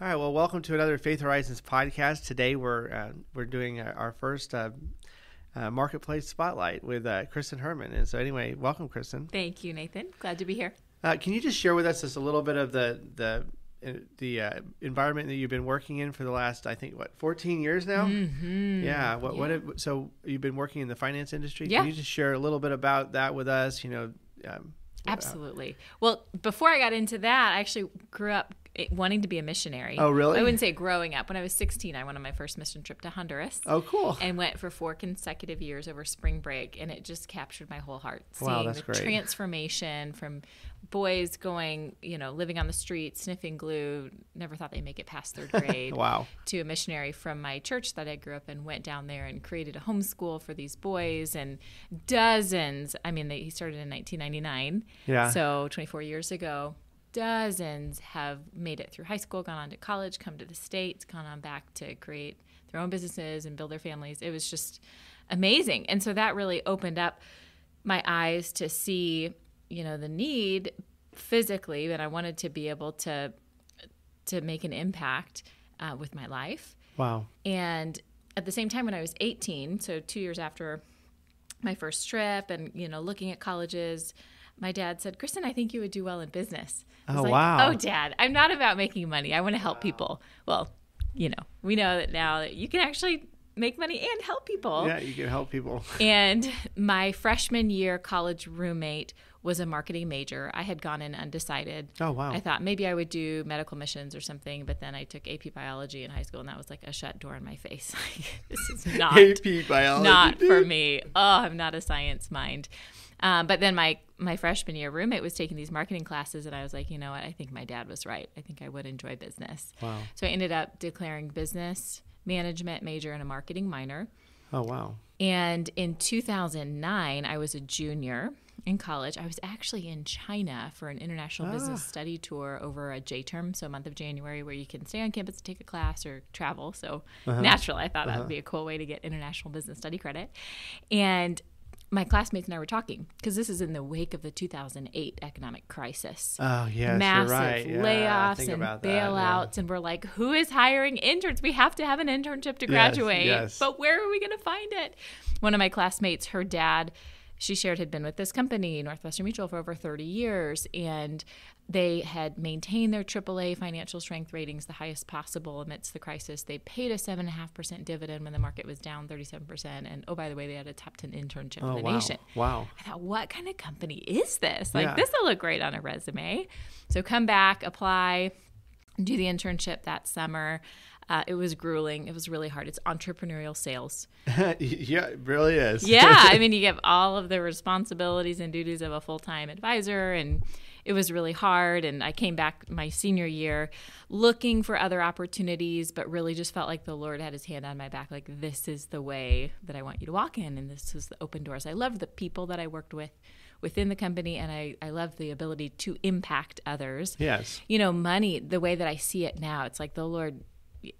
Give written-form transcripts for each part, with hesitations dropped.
All right. Well, welcome to another Faith Horizons podcast. Today we're doing our first marketplace spotlight with Kristin Herman. And so, anyway, welcome, Kristin. Thank you, Nathan. Glad to be here. Can you just share with us just a little bit of the environment that you've been working in for the last, I think, 14 years now? Mm-hmm. Yeah. So you've been working in the finance industry. Yeah. Can you just share a little bit about that with us? Absolutely. Well, before I got into that, I actually grew up wanting to be a missionary. Oh, really? I wouldn't say growing up. When I was 16, I went on my first mission trip to Honduras. Oh, cool. And went for 4 consecutive years over spring break, and it just captured my whole heart. Wow, Seeing that's the great. transformation from boys going, living on the street, sniffing glue, never thought they'd make it past 3rd grade. Wow. To a missionary from my church that I grew up in, went down there and created a homeschool for these boys, and dozens, he started in 1999. Yeah. So 24 years ago. Dozens have made it through high school, gone on to college, come to the States, gone on back to create their own businesses and build their families. It was just amazing. And so that really opened up my eyes to see, the need physically, and I wanted to be able to make an impact with my life. Wow. And at the same time, when I was 18, so 2 years after my first trip and, looking at colleges, my dad said, "Kristin, I think you would do well in business." I was wow. "Oh, Dad, I'm not about making money. I want to help people." Well, we know that now that you can actually make money and help people. Yeah, you can help people. And my freshman year college roommate was a marketing major. I had gone in undecided. Oh, wow. I thought maybe I would do medical missions or something, but then I took AP biology in high school, and that was like a shut door in my face. This is not AP biology. Not for me. Oh, I'm not a science mind. But then my freshman year roommate was taking these marketing classes, and I was like, you know what? I think my dad was right. I think I would enjoy business. Wow. So I ended up declaring business management major and a marketing minor. Oh, wow. And in 2009, I was a junior in college. I was actually in China for an international business study tour over a J-term, so a month of January, where you can stay on campus and take a class or travel. So naturally, I thought that would be a cool way to get international business study credit. And my classmates and I were talking, because this is in the wake of the 2008 economic crisis. Oh, yes, Massive you're right. layoffs and bailouts. And we're like, who is hiring interns? We have to have an internship to graduate. Yes. But where are we going to find it? One of my classmates, her dad, she shared, had been with this company, Northwestern Mutual, for over 30 years. And they had maintained their AAA financial strength ratings, the highest possible amidst the crisis. They paid a 7.5% dividend when the market was down 37%. And, oh, by the way, they had a top 10 internship in the nation. Wow. I thought, what kind of company is this? This will look great on a resume. So come back, apply, do the internship that summer. It was grueling. It was really hard. It's entrepreneurial sales. Yeah, it really is. Yeah. You get all of the responsibilities and duties of a full-time advisor, and it was really hard. And I came back my senior year looking for other opportunities, but really just felt like the Lord had his hand on my back. Like, this is the way that I want you to walk in, and this is the open doors. I loved the people that I worked with within the company, and I loved the ability to impact others. Yes. Money, the way that I see it now, it's like the Lord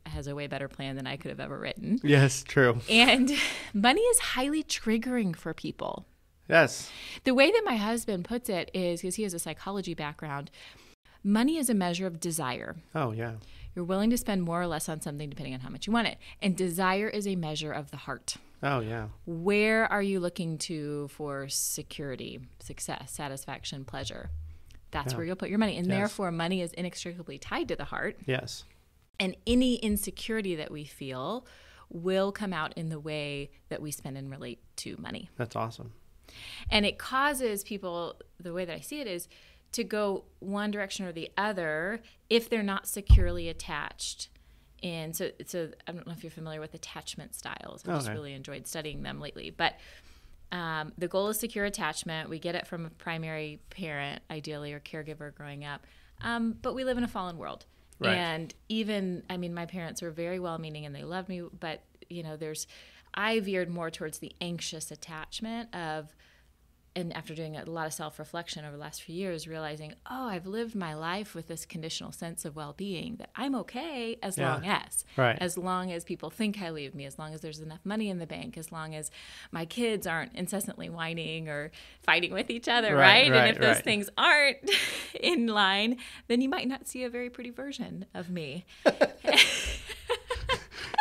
has a way better plan than I could have ever written. Yes, true. And money is highly triggering for people. Yes. The way that my husband puts it is, because he has a psychology background, money is a measure of desire. Oh, yeah. You're willing to spend more or less on something depending on how much you want it. And desire is a measure of the heart. Oh, yeah. Where are you looking to for security, success, satisfaction, pleasure? That's where you'll put your money. And therefore, money is inextricably tied to the heart. Yes. And any insecurity that we feel will come out in the way that we spend and relate to money. That's awesome. And it causes people, the way that I see it is, to go one direction or the other if they're not securely attached. And so I don't know if you're familiar with attachment styles. I've just really enjoyed studying them lately. But the goal is secure attachment. We get it from a primary parent, ideally, or caregiver growing up. But we live in a fallen world. Right. And even, my parents were very well-meaning and they loved me, but, I veered more towards the anxious attachment of, and after doing a lot of self-reflection over the last few years, realizing, I've lived my life with this conditional sense of well-being, that I'm okay as long as people think highly of me, as long as there's enough money in the bank, as long as my kids aren't incessantly whining or fighting with each other, right? And if those things aren't in line, then you might not see a very pretty version of me.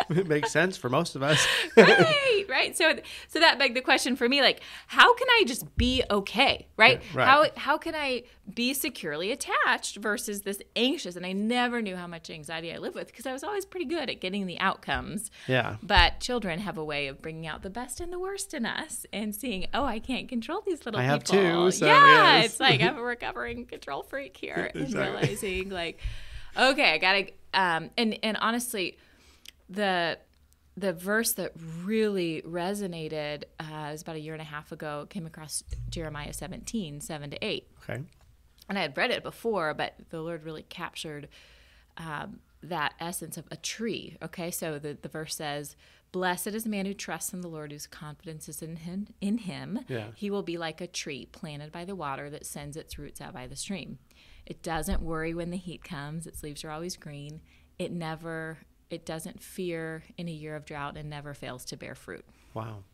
It makes sense for most of us. Right. So that begged the question for me, like, how can I just be okay, right? How can I be securely attached versus this anxious? And I never knew how much anxiety I live with because I was always pretty good at getting the outcomes. Yeah. But children have a way of bringing out the best and the worst in us and seeing, I can't control these little people. I have two. So yes. It's like I'm a recovering control freak here. Exactly. And realizing, like, okay, I got to, and honestly, the verse that really resonated was about a year and a half ago. Came across Jeremiah 17, 7-8. Okay. And I had read it before, but the Lord really captured that essence of a tree. Okay, so the verse says, "Blessed is the man who trusts in the Lord, whose confidence is in him. Yeah. He will be like a tree planted by the water that sends its roots out by the stream. It doesn't worry when the heat comes. Its leaves are always green. It doesn't fear in a year of drought and never fails to bear fruit." Wow.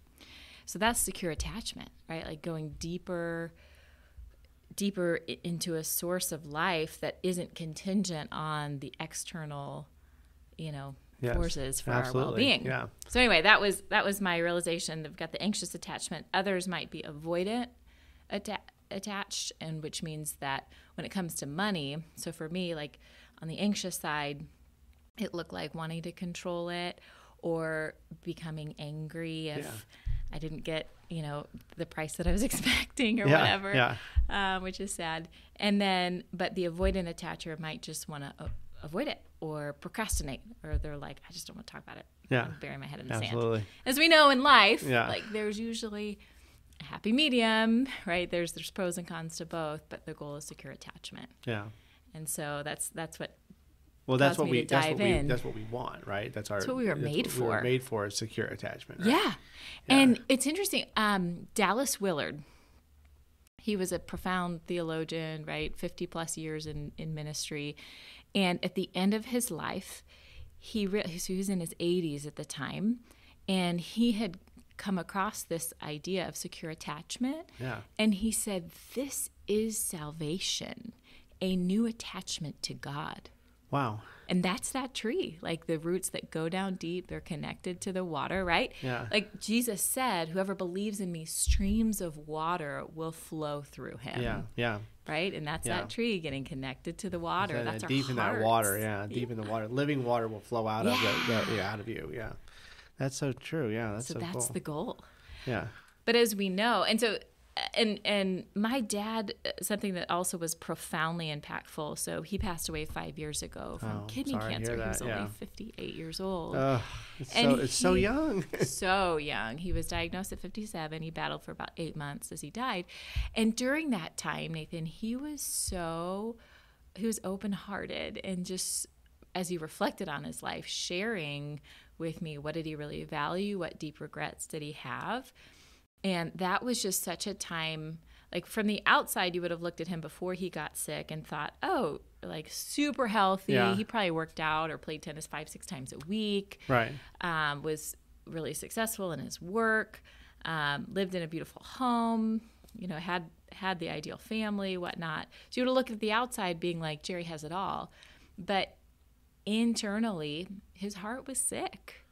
So that's secure attachment, right? Like going deeper into a source of life that isn't contingent on the external, forces for our well-being. Yeah. So anyway, that was my realization. I've got the anxious attachment. Others might be avoidant attached, and which means that when it comes to money, so for me, like on the anxious side, it looked like wanting to control it or becoming angry if I didn't get, the price that I was expecting or whatever, which is sad. And then, but the avoidant attacher might just want to avoid it or procrastinate, or they're like, I just don't want to talk about it. Yeah. I'm burying my head in the Absolutely. sand. As we know in life, like there's usually a happy medium, right? There's pros and cons to both, but the goal is secure attachment. Yeah. And so that's what. Well, that's what we want, right? That's what we were made for. We were made for is secure attachment. Right? Yeah. And it's interesting. Dallas Willard, he was a profound theologian, right? 50 plus years in ministry. And at the end of his life, so he was in his 80s at the time, and he had come across this idea of secure attachment. Yeah. And he said, this is salvation, a new attachment to God. Wow. And that's that tree, like the roots that go down deep, they're connected to the water, right? Yeah. Like Jesus said, whoever believes in me, streams of water will flow through him. Yeah, yeah. Right? And that's that tree getting connected to the water. That's our deep in that water, deep in the water. Living water will flow out of out of you, yeah. That's so true, yeah. That's that's cool. the goal. Yeah. But as we know, and so and my dad, something that also was profoundly impactful. So he passed away 5 years ago from kidney cancer. He was only 58 years old. It's so young. So young. He was diagnosed at 57. He battled for about 8 months as he died. And during that time, Nathan, he was open-hearted, and just as he reflected on his life, sharing with me, what did he really value? What deep regrets did he have? And that was just such a time, like from the outside, you would have looked at him before he got sick and thought, oh, like super healthy. Yeah. He probably worked out or played tennis 5-6 times a week. Right. Was really successful in his work, lived in a beautiful home, had the ideal family, whatnot. So you would have looked at the outside being like, Jerry has it all. But internally, his heart was sick.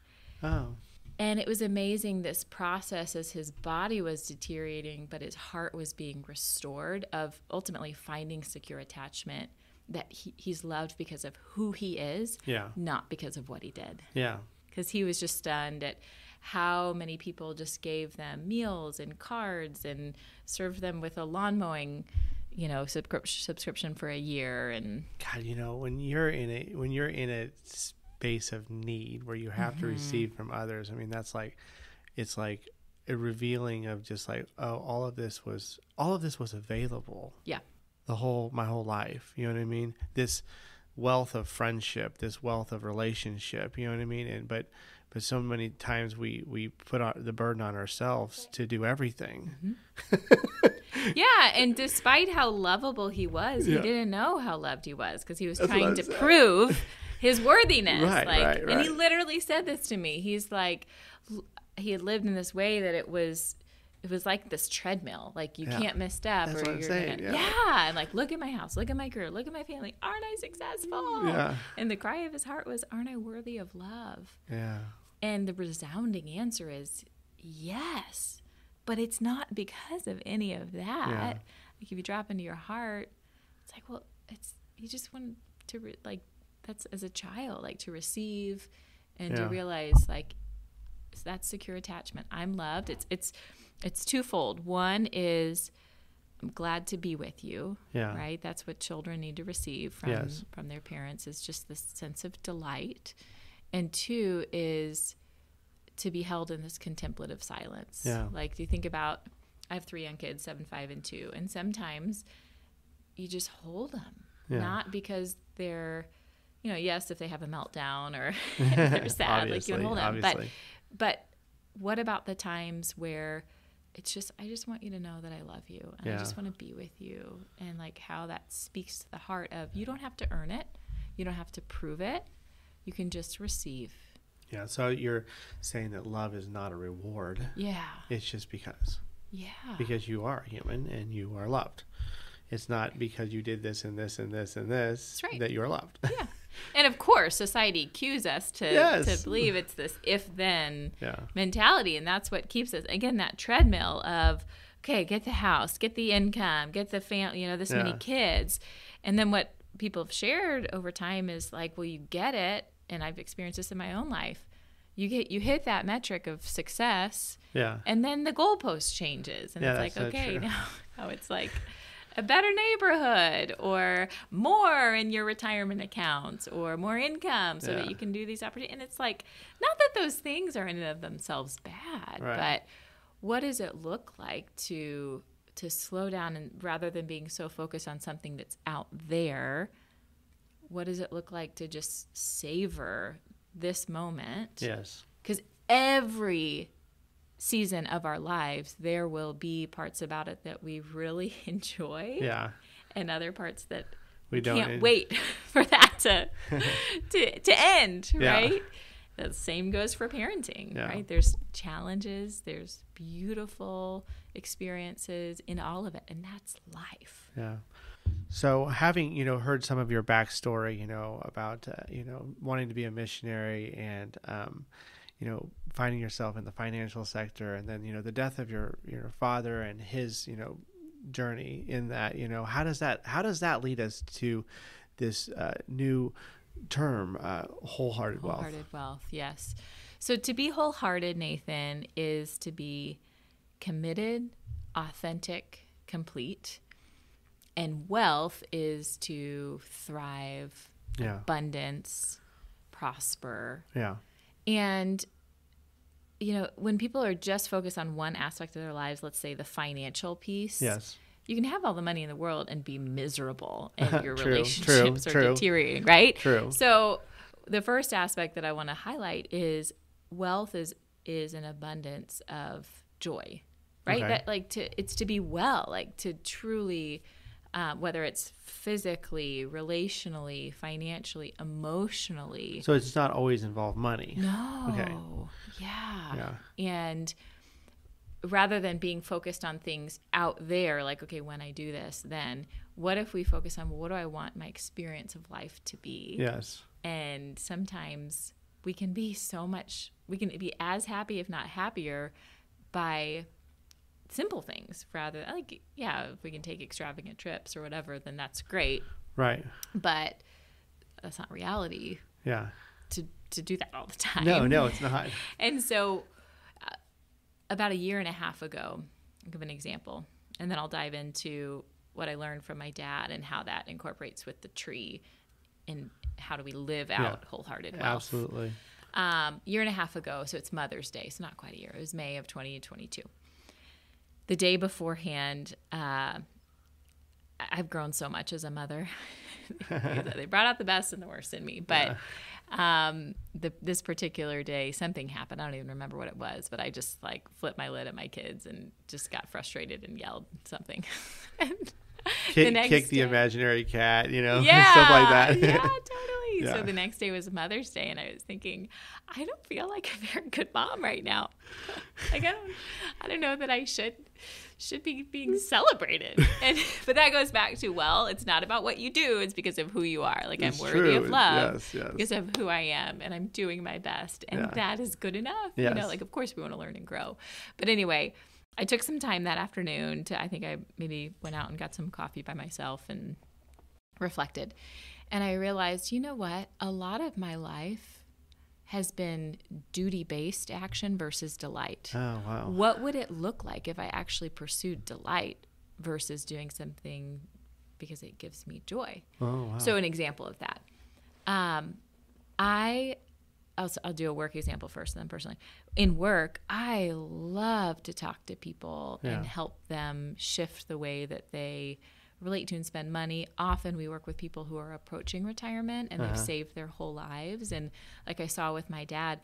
Oh. And it was amazing, this process as his body was deteriorating, but his heart was being restored, of ultimately finding secure attachment, that he's loved because of who he is, not because of what he did. Yeah. Because he was just stunned at how many people just gave them meals and cards and served them with a lawn mowing, subscription for a year. And God, when you're in a space of need where you have to receive from others, I mean, it's like a revealing of just like, oh, all of this was available. Yeah. My whole life, you know what I mean? This wealth of friendship, this wealth of relationship, you know what I mean? But but so many times we put the burden on ourselves to do everything. Yeah, and despite how lovable he was, he didn't know how loved he was because he was trying to prove his worthiness. Right. And he literally said this to me. He's like, he had lived in this way that it was like this treadmill. Like, you can't misstep. That's or what I'm you're saying. gonna, and like, look at my house, look at my career, look at my family. Aren't I successful? Yeah. And the cry of his heart was, aren't I worthy of love? Yeah. And the resounding answer is yes. But it's not because of any of that. Yeah. Like, if you drop into your heart, it's like, well, you just want to that's as a child, like, to receive and to realize, like, that's secure attachment. I'm loved. It's twofold. One is, I'm glad to be with you. Yeah. Right. That's what children need to receive from their parents, is just this sense of delight. And two is to be held in this contemplative silence. Yeah. Like, do you think about, I have 3 young kids, 7, 5, and 2. And sometimes you just hold them, not because they're, yes, if they have a meltdown or they're sad, like, you want to hold them. But what about the times where it's just, I just want you to know that I love you. And I just want to be with you. And like, how that speaks to the heart of, you don't have to earn it. You don't have to prove it. You can just receive. Yeah, so you're saying that love is not a reward. Yeah. It's just because. Yeah. Because you are human and you are loved. It's not because you did this and this and this and this that you are loved. Yeah. And of course, society cues us to believe it's this if-then mentality. And that's what keeps us, again, that treadmill of, okay, get the house, get the income, get the family, this many kids. And then what people have shared over time is like, well, you get it. And I've experienced this in my own life. You hit that metric of success, and then the goalpost changes, and it's like, okay, now it's like a better neighborhood, or more in your retirement accounts, or more income, so that you can do these opportunities. And it's like, not that those things are in and of themselves bad, but what does it look like to slow down, and rather than being so focused on something that's out there, what does it look like to just savor this moment? Yes. Because every season of our lives, there will be parts about it that we really enjoy. Yeah. And other parts that we can't wait for that to end, right? The same goes for parenting, right? There's challenges, there's beautiful experiences in all of it, and that's life. Yeah. So having, heard some of your backstory, about, wanting to be a missionary and, finding yourself in the financial sector, and then, the death of your father and his, journey in that, how does that lead us to this new term, wholehearted wealth? Wholehearted wealth, yes. So to be wholehearted, Nathan, is to be committed, authentic, complete. And wealth is to thrive, abundance, prosper. Yeah. And, when people are just focused on one aspect of their lives, let's say the financial piece, you can have all the money in the world and be miserable, and your relationships are deteriorating, right? True. So the first aspect that I want to highlight is wealth is an abundance of joy, right? Okay. That it's to be well, like to truly... whether it's physically, relationally, financially, emotionally. So it's not always involve money. No. Okay. Yeah. And rather than being focused on things out there, like, okay, when I do this, then what if we focus on, what do I want my experience of life to be? Yes. And sometimes we can be as happy, if not happier, by simple things rather, like, if we can take extravagant trips or whatever, then that's great. Right. But that's not reality. Yeah. To do that all the time. No, it's not. And so about a year and a half ago, I'll give an example, and then I'll dive into what I learned from my dad and how that incorporates with the tree and how do we live out wholehearted wealth. Absolutely. Year and a half ago, so it's Mother's Day, so not quite a year. It was May of 2022. The day beforehand, I I've grown so much as a mother. They brought out the best and the worst in me. But this particular day, something happened. I don't even remember what it was, but I just like flipped my lid at my kids and just got frustrated and yelled something. Kick the imaginary cat, yeah, stuff like that. Yeah, totally. Yeah. So the next day was Mother's Day, and I was thinking, I don't feel like a very good mom right now. Like I don't know that I should be being celebrated. But that goes back to, well, it's not about what you do, it's because of who you are. Like, I'm worthy of love because of who I am, and I'm doing my best, and that is good enough. Yes. Like, of course we want to learn and grow. But anyway, I took some time that afternoon I think I maybe went out and got some coffee by myself and reflected. And I realized, you know what? A lot of my life has been duty-based action versus delight. Oh, wow. What would it look like if I actually pursued delight versus doing something because it gives me joy? Oh, wow. So an example of that. I'll do a work example first, and then personally. In work, I love to talk to people and help them shift the way that they relate to and spend money. Often we work with people who are approaching retirement and they've saved their whole lives. And like I saw with my dad,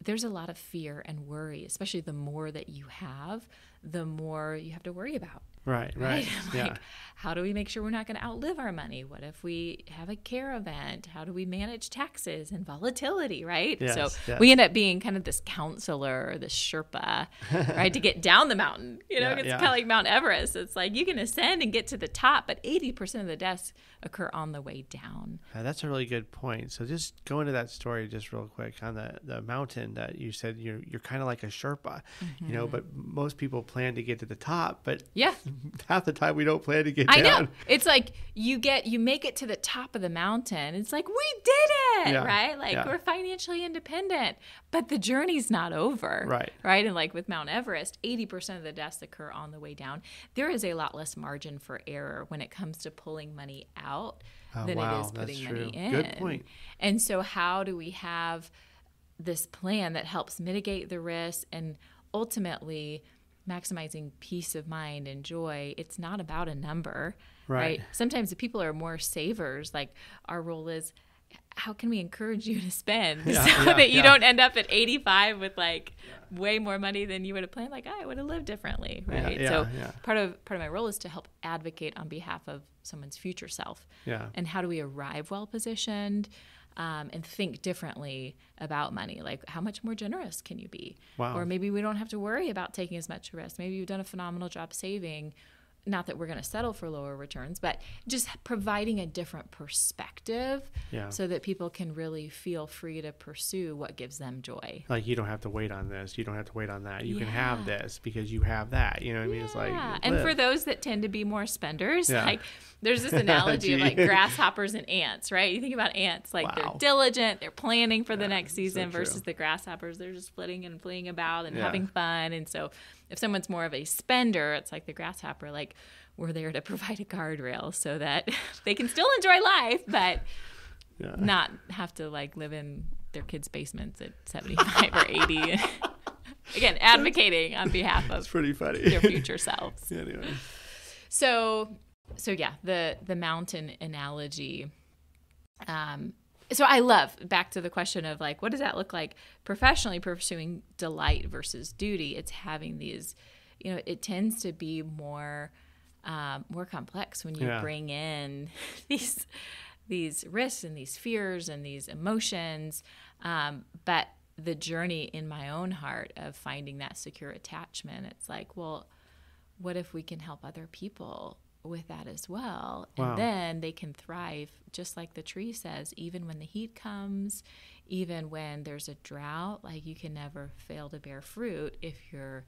there's a lot of fear and worry, especially the more that you have, the more you have to worry about. Right. Like, how do we make sure we're not going to outlive our money? What if we have a care event? How do we manage taxes and volatility, right? Yes, we end up being kind of this counselor, this Sherpa, right, to get down the mountain. It's kind of like Mount Everest. It's like you can ascend and get to the top, but 80% of the deaths occur on the way down. That's a really good point. So just go into that story just real quick on the mountain that you said you're kind of like a Sherpa, but most people plan to get to the top, but half the time we don't plan to get down. I know. It's like you make it to the top of the mountain. It's like, we did it, right? Like we're financially independent, but the journey's not over. Right. And like with Mount Everest, 80% of the deaths occur on the way down. There is a lot less margin for error when it comes to pulling money out than it is putting money in. Good point. And so how do we have this plan that helps mitigate the risk and ultimately maximizing peace of mind and joy? It's not about a number, right? Sometimes the people are more savers. Like our role is, how can we encourage you to spend that you don't end up at 85 with like way more money than you would have planned? Like, I would have lived differently, right? Part of my role is to help advocate on behalf of someone's future self. And how do we arrive well positioned? And think differently about money. Like, how much more generous can you be? Or maybe we don't have to worry about taking as much risk. Maybe you've done a phenomenal job saving. Not that we're going to settle for lower returns, but just providing a different perspective so that people can really feel free to pursue what gives them joy. Like, you don't have to wait on this. You don't have to wait on that. You can have this because you have that. You know what I mean? It's like, and for those that tend to be more spenders, like there's this analogy of like grasshoppers and ants, right? You think about ants, like they're diligent, they're planning for the next season versus the grasshoppers. They're just flitting and fleeing about and having fun. And so if someone's more of a spender, it's like the grasshopper, like we're there to provide a guardrail so that they can still enjoy life, but not have to like live in their kids' basements at 75 or 80. Again, advocating on behalf of pretty funny. their future selves. Anyway. So yeah, the mountain analogy. So I love, back to the question of like, what does that look like professionally pursuing delight versus duty? It's having these, it tends to be more complex when you bring in these risks and these fears and these emotions. But the journey in my own heart of finding that secure attachment, it's like, well, what if we can help other people with that as well? And then they can thrive, just like the tree says, even when the heat comes, even when there's a drought. Like, you can never fail to bear fruit if your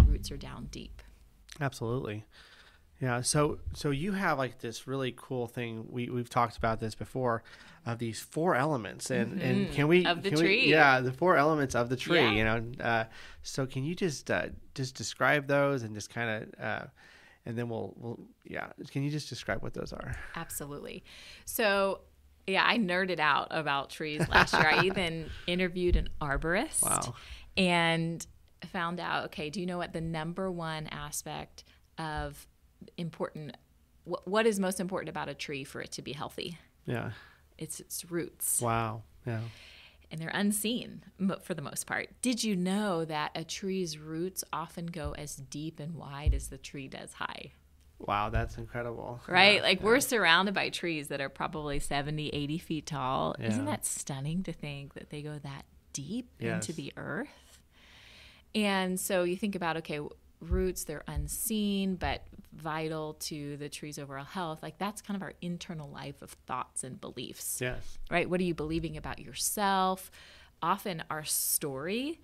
roots are down deep. Absolutely. Yeah. So you have like this really cool thing. We've talked about this before, of these 4 elements, and can we tree? The 4 elements of the tree. So can you just describe those and just kind of and then we'll can you just describe what those are? Absolutely. So I nerded out about trees last year. I even interviewed an arborist and found out, okay, do you know what the number one aspect of important what is most important about a tree for it to be healthy? Yeah. It's its roots. Wow. Yeah. And they're unseen for the most part. Did you know that a tree's roots often go as deep and wide as the tree does high? Wow, that's incredible. Right? Yeah, like we're surrounded by trees that are probably 70, 80 feet tall. Yeah. Isn't that stunning to think that they go that deep Yes. into the earth? And so you think about, okay, roots, they're unseen, but vital to the tree's overall health. Like that's kind of our internal life of thoughts and beliefs. Yes. Right? What are you believing about yourself? Often our story,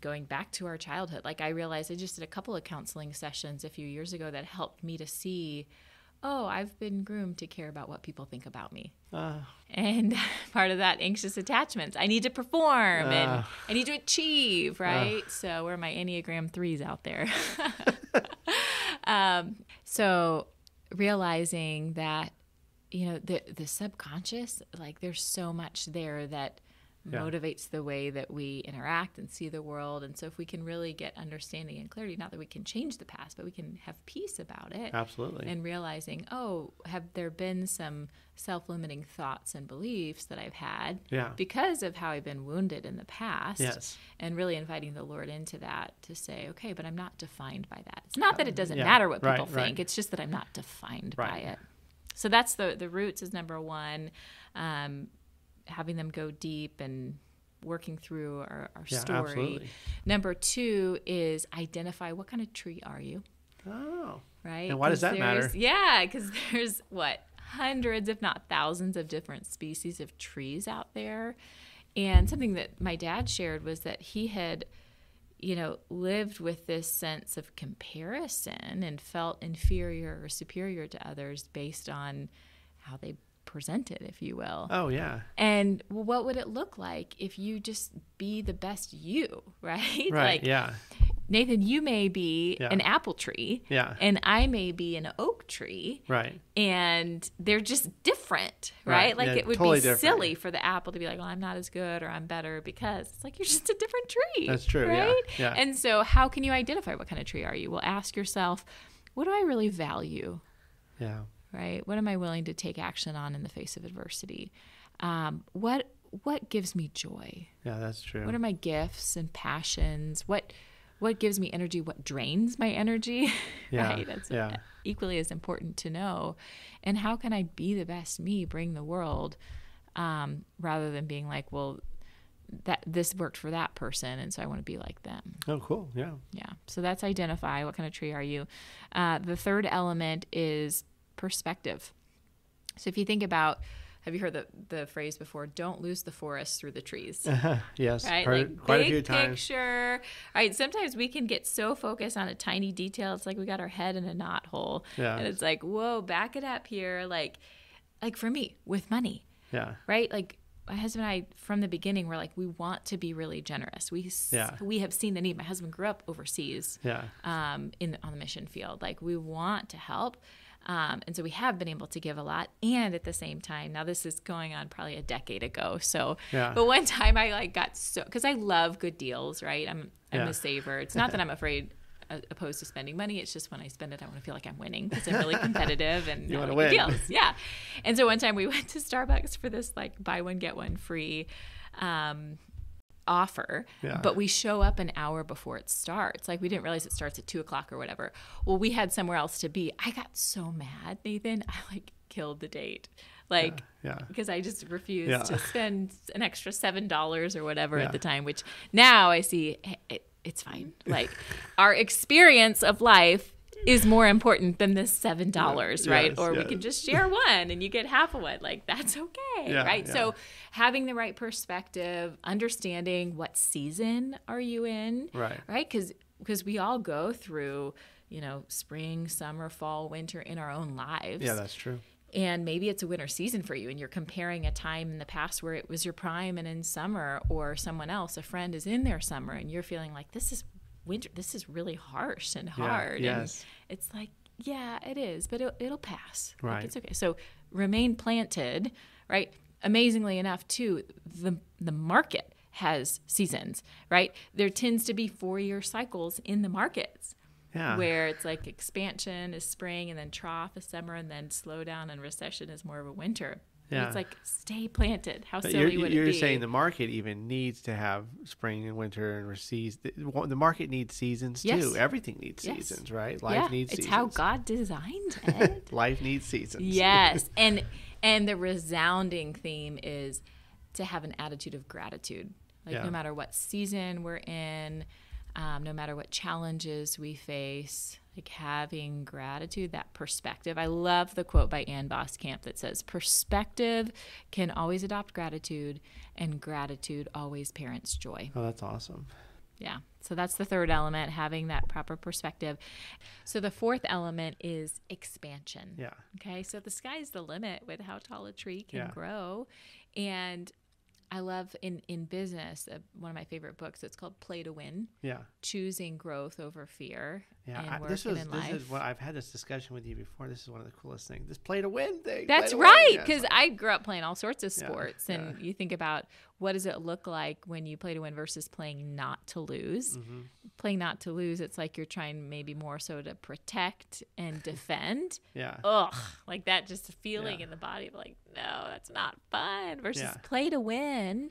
going back to our childhood. Like I realized I just did a couple of counseling sessions a few years ago that helped me to see, oh, I've been groomed to care about what people think about me. And part of that, anxious attachments. I need to perform and I need to achieve, right? So where are my Enneagram 3s out there? So realizing that, you know, the subconscious, like there's so much there that motivates the way that we interact and see the world. And so if we can really get understanding and clarity, not that we can change the past, but we can have peace about it. Absolutely. And realizing, oh, have there been some self-limiting thoughts and beliefs that I've had because of how I've been wounded in the past? Yes. And really inviting the Lord into that to say, okay, but I'm not defined by that. It's not that it doesn't matter what people think. It's just that I'm not defined by it. So that's the roots is number one. Having them go deep and working through our story. Absolutely. Number two is identify what kind of tree are you? Oh. Right? And why does that matter? Yeah, because there's hundreds, if not thousands of different species of trees out there. And something that my dad shared was that he had, lived with this sense of comparison and felt inferior or superior to others based on how they presented, if you will. Oh, yeah. And what would it look like if you just be the best you, right? Right, yeah. Nathan, you may be an apple tree, and I may be an oak tree, right? And they're just different, right? Like it would totally be silly for the apple to be like, well, I'm not as good or I'm better, because it's like you're just a different tree. That's true, right? Yeah. And so how can you identify what kind of tree are you? Well, ask yourself, what do I really value? Yeah. Right? What am I willing to take action on in the face of adversity? What gives me joy? Yeah, that's true. What are my gifts and passions? What gives me energy? What drains my energy? Yeah. Right? That's equally as important to know. And how can I be the best me, bring the world, rather than being like, well, that this worked for that person, and so I want to be like them. Oh, cool. Yeah. Yeah. So that's identify. What kind of tree are you? The third element is perspective. So if you think about, have you heard the phrase before, don't lose the forest through the trees? Yes, right? Heard like quite big a few times. Picture. Right. Sometimes we can get so focused on a tiny detail. It's like we got our head in a knothole. Yeah. And it's like, whoa, back it up here. Like for me, with money. Yeah. Right? Like my husband and I, from the beginning, were like, we want to be really generous. We have seen the need. My husband grew up overseas. Yeah. On the mission field. Like we want to help. And so we have been able to give a lot. And at the same time, now this is going on probably a decade ago. So, but one time I got because I love good deals, right? I'm a saver. It's not that I'm opposed to spending money. It's just when I spend it, I want to feel like I'm winning because I'm really competitive and you want to win. Good deals. Yeah. And so one time we went to Starbucks for this buy one, get one free, offer, but we show up an hour before it starts. Like we didn't realize it starts at 2:00 or whatever. Well, we had somewhere else to be. I got so mad, Nathan. I killed the date. Because I just refused to spend an extra $7 or whatever at the time, which now I see it's fine. Our experience of life is more important than this $7, right? Yes, we can just share one and you get half of one. That's okay, right? Yeah. So having the right perspective, understanding what season are you in, right? Because we all go through, spring, summer, fall, winter in our own lives. Yeah, that's true. And maybe it's a winter season for you and you're comparing a time in the past where it was your prime and in summer, or someone else, a friend is in their summer and you're feeling like this is winter, this is really harsh and hard. Yes. And it's like, yeah, it is, but it'll pass. Right. It's okay. So remain planted, right? Amazingly enough, too, the market has seasons, right? There tends to be 4-year cycles in the markets. Yeah. Where it's like expansion is spring, and then trough is summer, and then slow down and recession is more of a winter. Yeah. It's like, stay planted. How But silly would it be? You're saying the market even needs to have spring and winter and the market needs seasons too. Yes. Everything needs Yes. seasons, right? Life needs it's seasons. how God designed it. Life needs seasons. Yes. And the resounding theme is to have an attitude of gratitude. Like no matter what season we're in, no matter what challenges we face, like having gratitude, that perspective. I love the quote by Ann Boskamp that says, perspective can always adopt gratitude, and gratitude always parents joy. Oh, that's awesome. Yeah. So that's the third element, having that proper perspective. So the fourth element is expansion. Yeah. Okay. So the sky's the limit with how tall a tree can Yeah. grow. And I love in business, one of my favorite books, it's called Play to Win. Yeah. Choosing growth over fear. Yeah. In work This and in life. is what I've had this discussion with you before. This is one of the coolest things. This play to win thing. That's Play to right. win. Yeah, Because it's I grew up playing all sorts of Yeah, sports. And you think about, what does it look like when you play to win versus playing not to lose? Mm-hmm. Playing not to lose, it's like you're trying maybe more so to protect and defend. Yeah. Ugh, like that just feeling Yeah. in the body of like, no, that's not fun. Versus Yeah. play to win.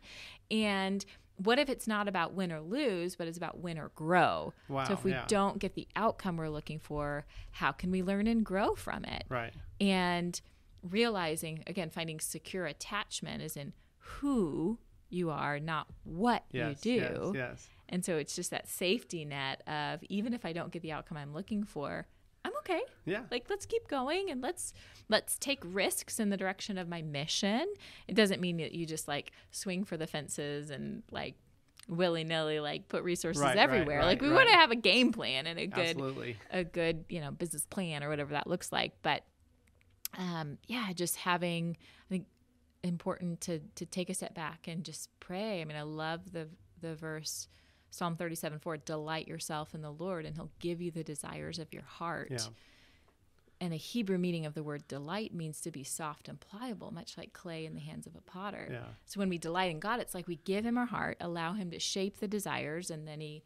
And what if it's not about win or lose, but it's about win or grow? Wow, So if we yeah. don't get the outcome we're looking for, how can we learn and grow from it? Right. And realizing, again, finding secure attachment is in who you are, not what Yes. you do. Yes. And so it's just that safety net of, even if I don't get the outcome I'm looking for, I'm okay. Yeah. Like, let's keep going and let's take risks in the direction of my mission. It doesn't mean that you just like swing for the fences and like willy-nilly like put resources everywhere. Like we want to have a game plan and a good, business plan or whatever that looks like. But just having, I think, important to take a step back and just pray. I mean, I love the verse Psalm 37:4, delight yourself in the Lord and he'll give you the desires of your heart. Yeah. And a Hebrew meaning of the word delight means to be soft and pliable, much like clay in the hands of a potter. Yeah. So when we delight in God, it's like we give him our heart, allow him to shape the desires, and then he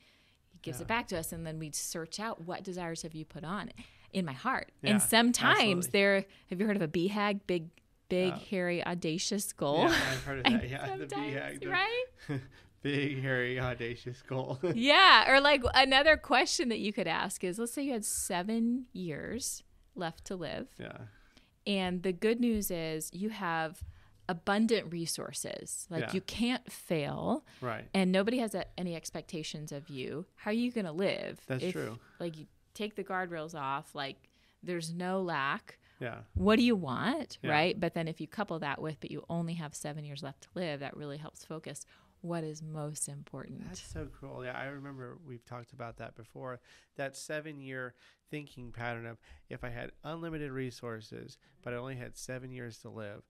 gives it back to us. And then we search out, what desires have you put on in my heart? Yeah, and sometimes absolutely. have you heard of a BHAG, big, hairy, audacious goal? Yeah, I've heard of that. Yeah, the BHAG, right? Big, hairy, audacious goal. Yeah, or like another question that you could ask is, let's say you had 7 years left to live. Yeah. And the good news is you have abundant resources. Like you can't fail. Right. And nobody has any expectations of you. How are you going to live? That's true. Like you take the guardrails off, like there's no lack. Yeah. What do you want? Yeah. Right. But then if you couple that with, but you only have 7 years left to live, that really helps focus what is most important. That's so cool. Yeah, I remember we've talked about that before. That 7-year thinking pattern of, if I had unlimited resources, but I only had 7 years to live,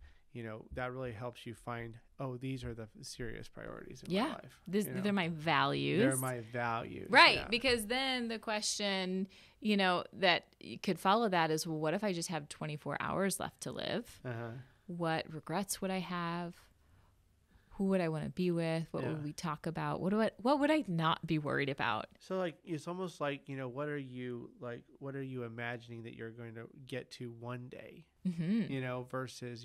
that really helps you find, these are the serious priorities in my life. They're my values. They're my values. Right. Yeah. Because then the question, that could follow that is, well, what if I just have 24 hours left to live? Uh-huh. What regrets would I have? Who would I want to be with? What would we talk about? What would I not be worried about? So like, it's almost like, what are you imagining that you're going to get to one day? Mm-hmm. Versus,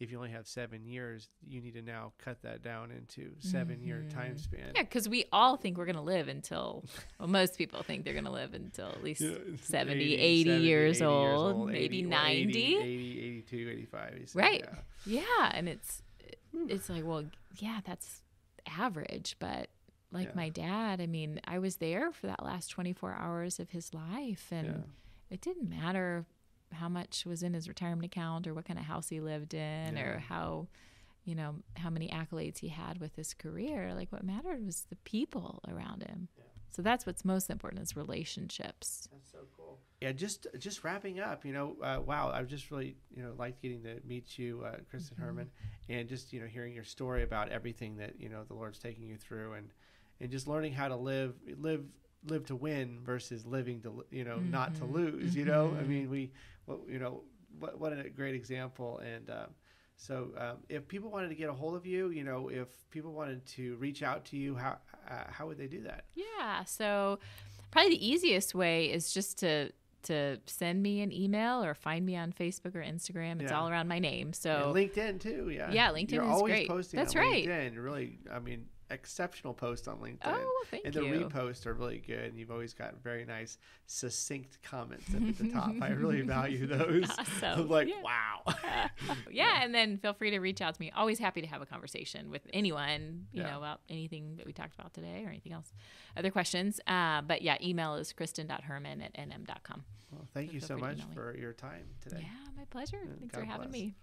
if you only have 7 years, you need to now cut that down into 7-year time span. Yeah, because we all think we're going to live until, most people think they're going to live until at least 70, 80 years old, maybe 90. 80, 82, 85. Right. Yeah. And it's like, well, yeah, that's average. But like my dad, I mean, I was there for that last 24 hours of his life. And it didn't matter how much was in his retirement account or what kind of house he lived in or how many accolades he had with his career. Like, what mattered was the people around him. Yeah. So that's what's most important, is relationships. That's so cool. Yeah, just wrapping up, wow, I've just really, liked getting to meet you, Kristin Herman, and just, hearing your story about everything that, the Lord's taking you through, and just learning how to live to win versus living to, not to lose, I mean, what a great example. And so if people wanted to get a hold of you, if people wanted to reach out to you, how would they do that? Yeah. So probably the easiest way is just to send me an email or find me on Facebook or Instagram. It's all around my name. So and LinkedIn too. Yeah. Yeah, LinkedIn You're is always great. posting That's on right. LinkedIn. Really, I mean, exceptional post on LinkedIn. Oh, thank and you. And the reposts are really good. And you've always got very nice, succinct comments up at the top. I really value those. Awesome. I'm like, wow. Yeah, and then feel free to reach out to me. Always happy to have a conversation with anyone, you know, about anything that we talked about today or anything else. Other questions. But yeah, email is kristin.herman@nm.com. Well, thank you so much for your time today. Yeah, my pleasure. Thanks for having me.